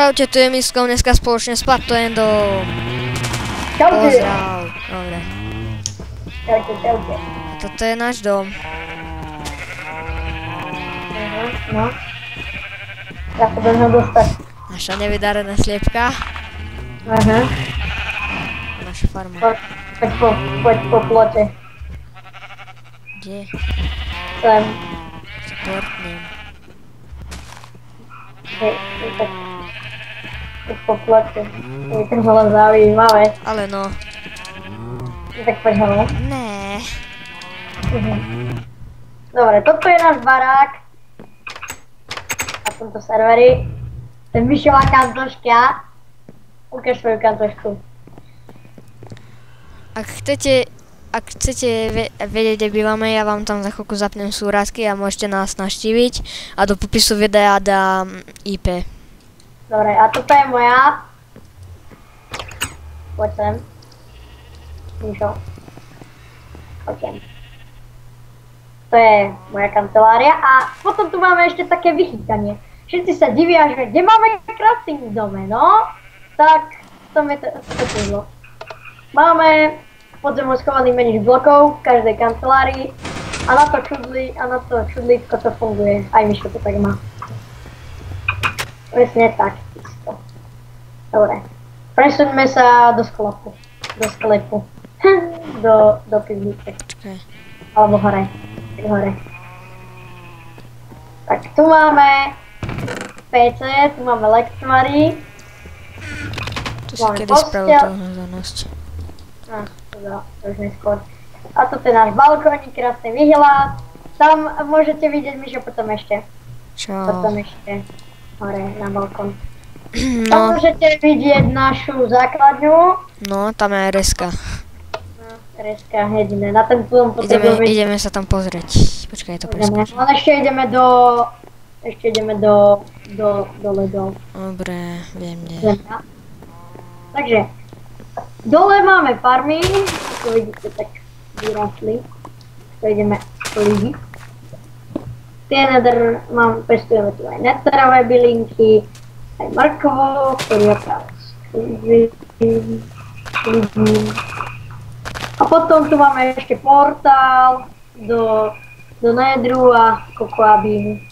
Čaute, tu je Misko, dneska spoločne s Patoendom. Čaute. Pozdrav. Dobre. Čaute, čaute. A toto je náš dom. No. Ja sa budem ho dostať. Naša nevydarená sliepka. Aha. Naša farma. Poď po plote. Kde? Sem. Supportnem. Hej, tak. Poď po plote. Je to bolo zaujímavé. Ale no. Tak poď ho. Né. Dobre, toto je náš barák. Na tomto serveri. Ten Mišová kantoška. Ukáž svoju kantošku. Ak chcete vedieť, kde bývame, ja vám tam za chvíľku zapnem súrazky a môžete nás navštíviť. A do popisu videa dám IP. Dobre, a toto je moja. Poď sem. Mišo. Poď sem. To je moja kancelária a potom tu máme ešte také vychýtanie. Všetci sa divia, že kde máme crafting v dome, no? Tak, to je to čudlo. Máme podzemom schovaný menič blokov v každej kancelárii a na to čudlítko to funguje. Aj Mišo to tak má. Presne tak, isto. Dobre. Presuňme sa do sklepu. Do pivnice. Alebo hore. Hore. Tak tu máme PC, tu máme lektvary. Tu si kedy spravil tú hľadanosť. To už neskôr. A toto je náš balkónik, krásny výhľad. Tam môžete vidieť, Mišo, potom ešte. Čo? Potom ešte hore na balkón. No. Tam môžete vidieť našu základňu. No, tam je reska. Reska, jedine. Na ten plom potrebujeme... Ideme sa tam pozrieť. Počkaj, to preskočím. Ale ešte ideme dole do... Dobre, viem, kde. Takže, dole máme farmy, ako vidíte, tak vyrastli. To ideme lídiť. Tie pestujeme tu aj netherové bylinky, aj mrkvu, ktorú ja práve sklížim. A potom tu máme ešte portál do nedru a kokoabínu.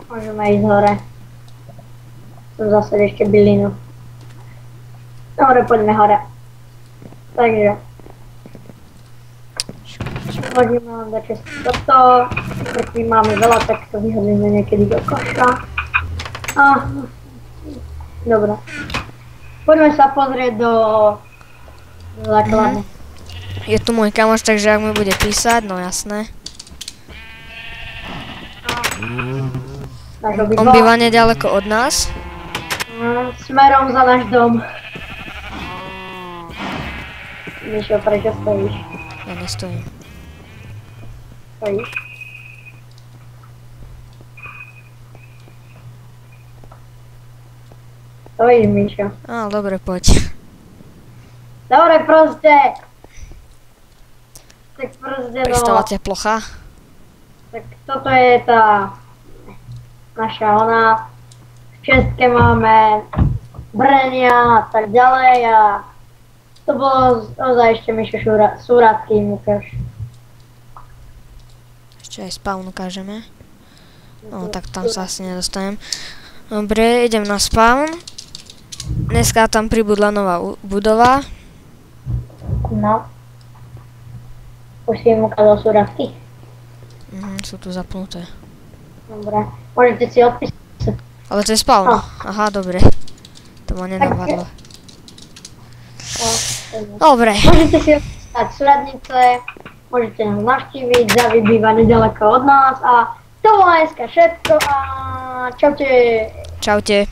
Môžeme ísť hore. Tu zase ešte bylinu. Dobre, poďme hore. Takže. Môžeme vám dať často toto. Keď máme veľa, tak to vyhodíme niekedy do koša. Dobre. Poďme sa pozrieť do základne. Je tu môj kamoš, takže ak mi bude písať, no jasné. On býva nedaleko od nás. Smerom za náš dom. Mišo, prečo stojíš? Ja nestojím. Stojíš? Stojíš, Mišo. Á, dobre, poď. Dobre, proste. Tak proste, no. Pestovacia plocha. Tak toto je tá naša ona. V Česke máme brenia a tak ďalej a to bolo ozaj ešte Mišo súradky im ukáž. Ešte aj spawn ukážeme. No, tak tam sa asi nedostanem. Dobre, idem na spawn. Dneska tam pribudla nová budova. No. Už si im ukázal súradky? Sú tu zapnuté. Dobre, môžete si odpísať. Ale to je spawn. No. Aha, dobre. To ma nenavadlo. Dobre. Môžete si odpísať súradnice, môžete nás navštíviť, Zavi býva nedaleko od nás a to bolo dneska všetko a čaute. Čaute.